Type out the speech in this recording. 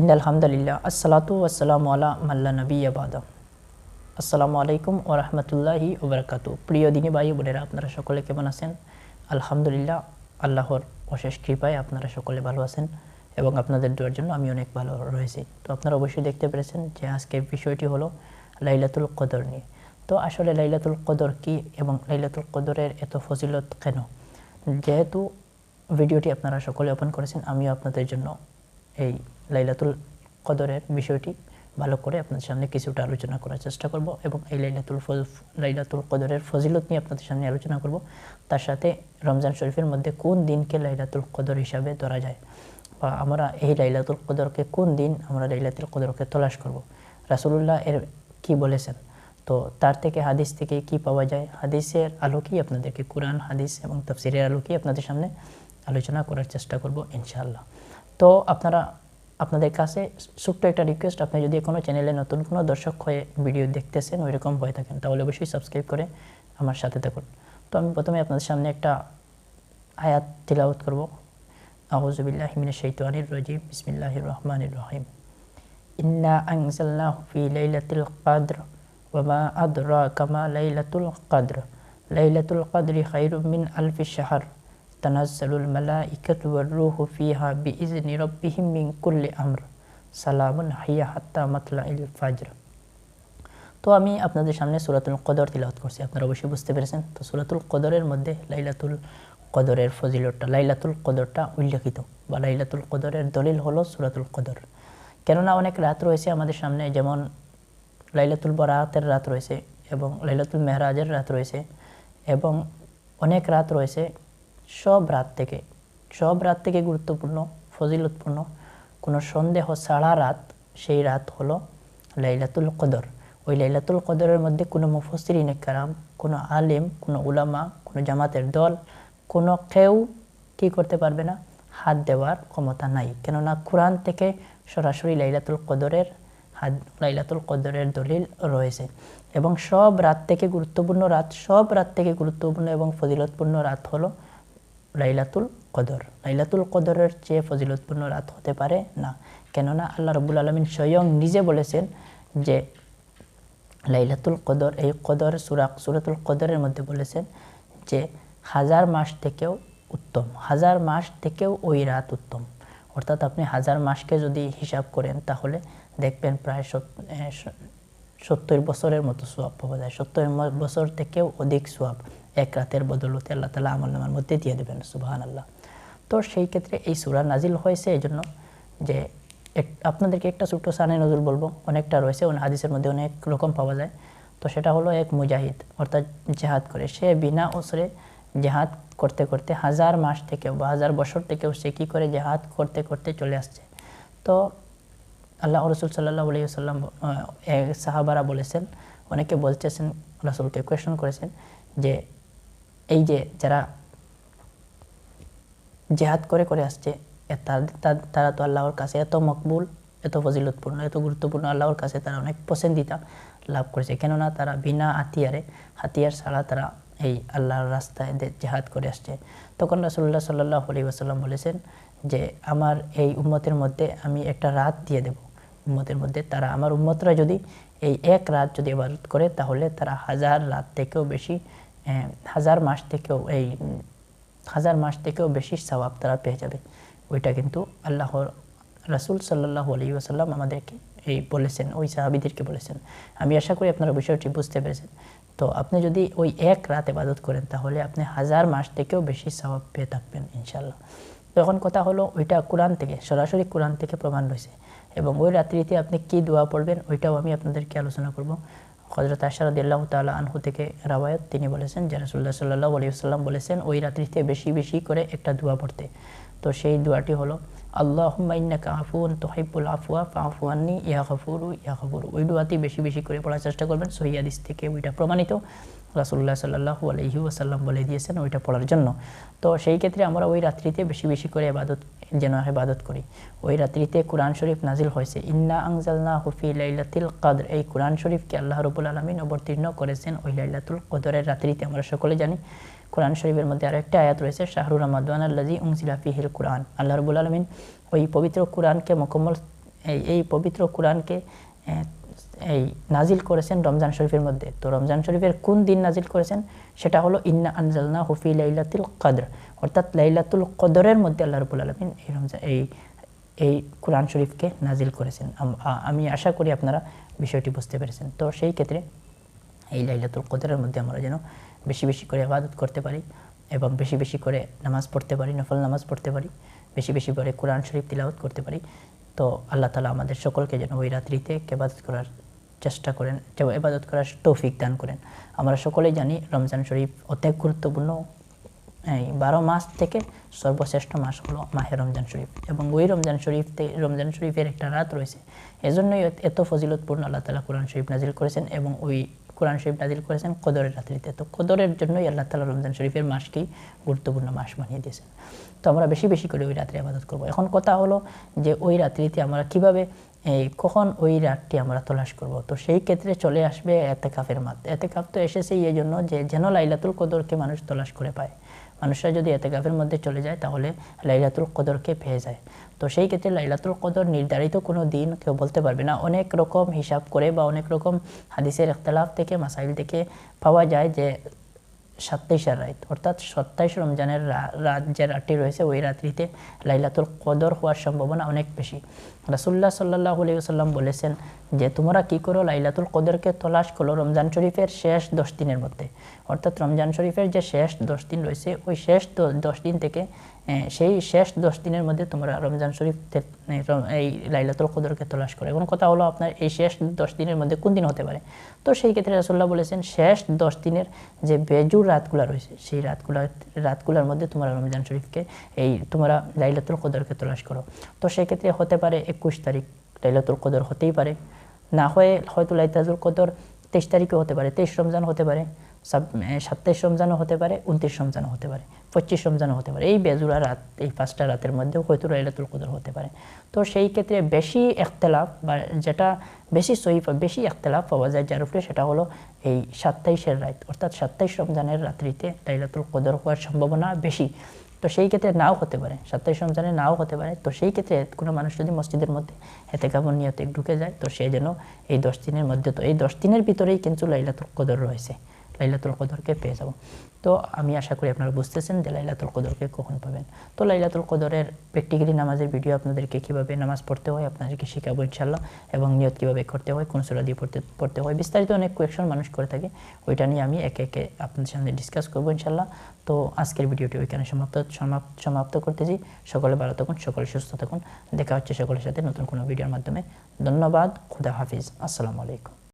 ইন্নাল হামদুলিল্লাহ আসসালাতু ওয়াসসালামু আলা মাল্লা নবিয়্যা বাদা। আসসালামু আলাইকুম ওয়া রাহমাতুল্লাহি ওয়া বারাকাতুহু। প্রিয় দিনী ভাই বোনেরা, আপনারা সকলে কেমন আছেন? আলহামদুলিল্লাহ, আল্লাহর অশেষ কৃপায় আপনারা সকলে ভালো আছেন এবং আপনাদের দোয়ার জন্য আমি অনেক ভালো রয়েছি। তো আপনারা অবশ্যই দেখতে পেরেছেন যে আজকের বিষয়টি হলো লাইলাতুল কদর নিয়ে। তো আসলে লাইলাতুল কদর কি এবং লাইলাতুল কদরের এত ফজিলত কেন? যেহেতু ভিডিওটি আপনারা সকলে ওপেন করেছেন, আমিও আপনাদের জন্য এই লাইলাতুল কদরের বিষয়টি ভালো করে আপনাদের সামনে কিছুটা আলোচনা করার চেষ্টা করব এবং এই লাইলাতুল কদরের ফজিলত নিয়ে আপনাদের সামনে আলোচনা করব। তার সাথে রমজান শরীফের মধ্যে কোন দিনকে লাইলাতুল কদর হিসাবে ধরা যায়, বা আমরা এই লাইলাতুল কদরকে কোন দিন আমরা লাইলাতুল কদরকে তলাশ করব, রাসূলুল্লাহ এর কি বলেছেন, তো তার থেকে হাদিস থেকে কি পাওয়া যায়, হাদিসের আলোকেই আপনাদেরকে, কোরআন হাদিস এবং তাফসীরের আলোকেই আপনাদের সামনে আলোচনা করার চেষ্টা করব ইনশাআল্লাহ। তো আপনাদের কাছে ছোট্ট একটা রিকোয়েস্ট, আপনি যদি কোনো চ্যানেলে নতুন কোনো দর্শক হয়ে ভিডিও দেখতেছেন, ওইরকম হয়ে থাকেন, তাহলে অবশ্যই সাবস্ক্রাইব করে আমার সাথে থাকুন। তো আমি প্রথমে আপনাদের সামনে একটা আয়াত তিলাওয়াত করব। আউযু বিল্লাহি মিনাশ শাইতানির রাজিম, বিসমিল্লাহির রহমানির রহিম। ইন্না আনজালনাহু ফি লাইলাতিল কদর ওয়া মা আদরাকা মা লাইলাতুল কদর লাইলাতুল কদরি খায়রুম মিন আলফি শাহর তানাজ্জালুল মালাইকাতু ওয়ার রূহু ফিহা বিইজনি রাব্বিহিম মিন কুল্লি আমর সালামুন হিয়া হাত্তা মাতলাইল ফাজর। তো আমি আপনাদের সামনে সূরাতুল কদর তিলাওয়াত করছি, আপনারা অবশ্যই বুঝতে পেরেছেন। তো সূরাতুল কদরের মধ্যে লাইলাতুল কদরের ফজিলতটা, লাইলাতুল কদরটা উল্লেখিত, বা লাইলাতুল কদরের দলিল হলো সূরাতুল কদর। কেননা অনেক রাত রয়েছে আমাদের সামনে, যেমন লাইলাতুল বারাতের রাত রয়েছে এবং লাইলাতুল মেহরাজের রাত রয়েছে এবং অনেক রাত রয়েছে। সব রাত থেকে গুরুত্বপূর্ণ, ফজিলতপূর্ণ, কোনো সন্দেহ ছাড়া রাত, সেই রাত হলো লাইলাতুল কদর। ওই লাইলাতুল কদরের মধ্যে কোনো মুফাসসিরিনে কেরাম, কোনো আলেম, কোনো উলামা, কোনো জামাতের দল, কোনো কেউ কী করতে পারবে না, হাত দেওয়ার ক্ষমতা নাই। কেননা কোরআন থেকে সরাসরি লাইলাতুল কদরের দলিল রয়েছে। এবং সব রাত থেকে গুরুত্বপূর্ণ এবং ফজিলতপূর্ণ রাত হলো লাইলাতুল কদর। লাইলাতুল কদরের চেয়ে ফজিলতপূর্ণ রাত হতে পারে না। কেননা আল্লাহ রাব্বুল আলামিন স্বয়ং নিজে বলেছেন যে লাইলাতুল কদর, এই কদর সূরাতুল কদরের মধ্যে বলেছেন যে 1000 মাস থেকেও উত্তম, 1000 মাস থেকেও ওই রাত উত্তম। অর্থাৎ আপনি 1000 মাসকে যদি হিসাব করেন তাহলে দেখবেন প্রায় 70 বছরের মতো সোয়াব পাওয়া যায়। 70 বছর থেকেও অধিক সোয়াব এক রাতের বদলতে আল্লাহ তাআলা আমলনামার মধ্যে দিয়ে দেবেন, সুবহানাল্লাহ। তো সেই ক্ষেত্রে এই সূরা নাজিল হয়েছে এই জন্য যে আপনাদেরকে একটা ছোট্ট শানে নজুল বলবো, অনেকটা রয়েছে, হাদিসের মধ্যে অনেক রকম পাওয়া যায়। তো সেটা হলো এক মুজাহিদ, অর্থাৎ জেহাদ করে, সে বিনা অস্ত্রে জেহাদ করতে করতে 1000 মাস থেকেও বা 1000 বছর থেকেও সে কী করে জেহাদ করতে করতে চলে আসছে। তো আল্লাহ রাসূল সাল্লাল্লাহু আলাইহি ওয়াসাল্লাম, সাহাবারা বলেছেন, অনেকে বলতেছেন, রাসূলকে কোয়েশ্চন করেছেন যে এই যে যারা জেহাদ করে করে আসছে, তারা তো আল্লাহর কাছে এত মকবুল, এত ফজিলতপূর্ণ, এত গুরুত্বপূর্ণ, আল্লাহর কাছে তারা অনেক পছন্দিতা লাভ করেছে। কেননা তারা বিনা হাতিয়ার ছাড়া তারা এই আল্লাহর রাস্তায় জেহাদ করে আসছে। তখন রাসূলুল্লাহ সাল্লাল্লাহু আলাইহি ওয়াসাল্লাম বলেছেন যে আমার এই উম্মতের মধ্যে আমি একটা রাত দিয়ে দেব, উম্মতের মধ্যে আমার উম্মতরা যদি এই এক রাত যদি ইবাদত করে তাহলে তারা 1000 রাত থেকেও বেশি, 1000 মাস থেকেও বেশি সওয়াব তারা পেয়ে যাবে। ওইটা কিন্তু আল্লাহর রাসূল সাল্লাল্লাহু আলাইহি ওয়াসাল্লাম আমাদেরকে এই বলেছেন, ওই সাহাবীদেরকে বলেছেন। আমি আশা করি আপনারা বিষয়টি বুঝতে পেরেছেন। তো আপনি যদি ওই এক রাত ইবাদত করেন তাহলে আপনি 1000 মাস থেকেও বেশি সওয়াব পেয়ে থাকবেন ইনশাআল্লাহ। তো এখন কথা হলো, ওইটা কোরআন থেকে, সরাসরি কোরআন থেকে প্রমাণ রয়েছে। এবং ওই রাত্রিতে আপনি কি দোয়া পড়বেন ওইটাও আমি আপনাদেরকে আলোচনা করব। হযরত আয়েশা রাদিয়াল্লাহু তাআলা আনহু থেকে রাওয়ায়াত, তিনি বলেছেন যে রাসূলুল্লাহ সাল্লাল্লাহু আলাইহি ওয়াসাল্লাম বলেছেন ওই রাত্রিতে বেশি বেশি করে একটা দোয়া পড়তে। তো সেই দোয়াটি হলো আল্লাহুম্মা ইন্নাকা আফুউন তুহিব্বুল আফওয়া ফাআফু আন্নী ইয়া গফুরু ইয়া গফুরু। ওই দোয়াটি বেশি বেশি করে পড়ার চেষ্টা করবেন। সহিহ হাদিস থেকে ওইটা প্রমাণিত, রাসূলুল্লাহ সাল্লাল্লাহু আলাইহি ওয়াসাল্লাম বলে দিয়েছেন ওইটা পড়ার জন্য। তো সেই ক্ষেত্রে আমরা ওই রাত্রিতে বেশি বেশি করে ইবাদত করি। ওই রাত্রিতে কোরআন শরীফ নাজিল হয়েছে, ইন্না আনজালনাহু ফি লাইলাতিল কদর। এই কোরআন শরীফকে আল্লাহ রাব্বুল আলামিন অবতীর্ণ করেছেন ওই লাইলাতুল কদরের রাত্রিতে। আমরা সকলে জানি কোরআন শরীফের মধ্যে আরেকটা আয়াত রয়েছে, শাহরু রমাদান আল্লাযী উনজিলা ফীহিল কুরআন। আল্লাহ রাব্বুল আলামিন ওই পবিত্র কোরআনকে মুকম্মল এই পবিত্র কোরআনকে এই নাজিল করেছেন রমজান শরীফের মধ্যে। তো রমজান শরীফের কোন দিন নাজিল করেছেন? সেটা হলো ইন্না আনজালনাহু ফি লাইলাতুল কদর, অর্থাৎ লাইলাতুল কদরের মধ্যে আল্লাহ রাব্বুল আলামিন এই কোরআন শরীফকে নাজিল করেছেন। আমি আশা করি আপনারা বিষয়টি বুঝতে পেরেছেন। তো সেই ক্ষেত্রে এই লাইলাতুল কদরের মধ্যে আমরা যেন বেশি বেশি করে ইবাদত করতে পারি এবং বেশি বেশি করে নামাজ পড়তে পারি, নফল নামাজ পড়তে পারি, বেশি বেশি করে কোরআন শরীফ তিলাওয়াত করতে পারি। তো আল্লাহ তাআলা আমাদের সকলকে যেন ওই রাত্রিতে ইবাদত করার চেষ্টা করেন, ইবাদত করার তৌফিক দান করেন। আমরা সকলেই জানি রমজান শরীফ অনেক গুরুত্বপূর্ণ। এই 12 মাস থেকে সর্বশ্রেষ্ঠ মাস হলো মাহে রমজান শরীফ, এবং ওই রমজান শরীফের একটা রাত রয়েছে। এজন্যই এত ফজিলতপূর্ণ আল্লাহ তাআলা কোরআন শরীফ নাজিল করেছেন, এবং ওই কোরআন শরীফ নাজিল করেছেন কদরের রাত্রিতে। তো কদরের জন্যই আল্লাহ তাআলা রমজান শরীফের মাসকেই গুরুত্বপূর্ণ মাস বানিয়ে দিয়েছেন। তো আমরা বেশি বেশি করে ওই রাত্রে ইবাদত করব। এখন কথা হলো যে ওই রাত্রিতে আমরা কিভাবে কখন ওই রাতটি আমরা তলাশ করব। তো সেই ক্ষেত্রে চলে আসবে এতেকাফের মাত। এতেকাফ তো এসেছেই এই জন্য যে যেন লাইলাতুল কদরকে মানুষ তলাশ করে পায়। মানুষরা যদি এতেকাফের মধ্যে চলে যায় তাহলে লাইলাতুল কদরকে পেয়ে যায়। তো সেই ক্ষেত্রে লাইলাতুল কদর নির্ধারিত কোনো দিন কেউ বলতে পারবে না। অনেক রকম হিসাব করে বা অনেক রকম হাদিসের ইখতিলাফ থেকে, মাসাইল থেকে পাওয়া যায় যে 27 রাত, অর্থাৎ 27 রমজানের রাত যে রাতটি রয়েছে ওই রাত্রিতে লাইলাতুল কদর হওয়ার সম্ভাবনা অনেক বেশি। রাসূলুল্লাহ সাল্লাল্লাহু আলাইহি ওয়াসাল্লাম বলেছেন যে তোমরা কি করো, লাইলাতুল কদরকে তলাশ করো রমজান শরীফের শেষ 10 দিনের মধ্যে। অর্থাৎ রমজান শরীফের যে শেষ 10 দিন রয়েছে ওই শেষ 10 দিন থেকে সেই শেষ 10 দিনের মধ্যে তোমরা রমজান শরীফ এই লাইলাতুল কদরকে তলাশ করো। এখন কথা হলো আপনার এই শেষ 10 দিনের মধ্যে কোন দিন হতে পারে? তো সেই ক্ষেত্রে রাসূলুল্লাহ বলেছেন শেষ 10 দিনের যে বেজুর রাতগুলো রয়েছে সেই রাতগুলোর মধ্যে তোমরা রমজান শরীফকে তোমরা লাইলাতুল কদরকে তলাশ করো। তো সেই ক্ষেত্রে হতে পারে 21 তারিখ লাইলাতুল কদর হতেই পারে, না হয়ে হয়তো লাইলাতুল কদর 23 তারিখও হতে পারে, 23 রমজান হতে পারে, 27 রমজানও হতে পারে, 29 রমজানও হতে পারে, 25 রমজানও হতে পারে। এই বেজুরা রাত, এই 5টা রাতের মধ্যেও হয়তো লাইলাতুল কদর হতে পারে। তো সেই ক্ষেত্রে বেশি ইখতিলাফ বা যেটা বেশি বেশি ইখতিলাফ পাওয়া যায় যার উপরে, সেটা হলো এই 27 রাত, অর্থাৎ 27 রমজানের রাত্রিতে লাইলাতুল কদর হওয়ার সম্ভাবনা বেশি। তো সেই ক্ষেত্রে নাও হতে পারে, 27 রমজানে নাও হতে পারে। তো সেই ক্ষেত্রে কোনো মানুষ যদি মসজিদের মধ্যে ইতিকাফের নিয়তে ঢুকে যায় তো সে যেন এই 10 দিনের মধ্যে, তো এই 10 দিনের ভিতরেই কিন্তু লাইলাতুল কদর রয়েছে, লাইলাতুল কদরকে পেয়ে যাব। তো আমি আশা করি আপনারা বুঝতেছেন যে লাইলাতুল কদরকে কখন পাবেন। তো লাইলাতুল কদরের প্র্যাকটিক্যালি নামাজের ভিডিও আপনাদেরকে কীভাবে নামাজ পড়তে হয় আপনাদেরকে শেখাবো ইনশাল্লাহ, এবং নিয়ত কীভাবে করতে হয়, কোন সূরা দিয়ে পড়তে হয়, বিস্তারিত অনেক কোয়েকশন মানুষ করে থাকে, ওইটা নিয়ে আমি একে একে আপনাদের সামনে ডিসকাস করবো ইনশাল্লাহ। তো আজকের ভিডিওটি ওইখানে সমাপ্ত করতেছি। সকলে ভালো থাকুন, সকলে সুস্থ থাকুন। দেখা হচ্ছে সকলের সাথে নতুন কোনো ভিডিওর মাধ্যমে। ধন্যবাদ। খুদা হাফিজ। আসসালামু আলাইকুম।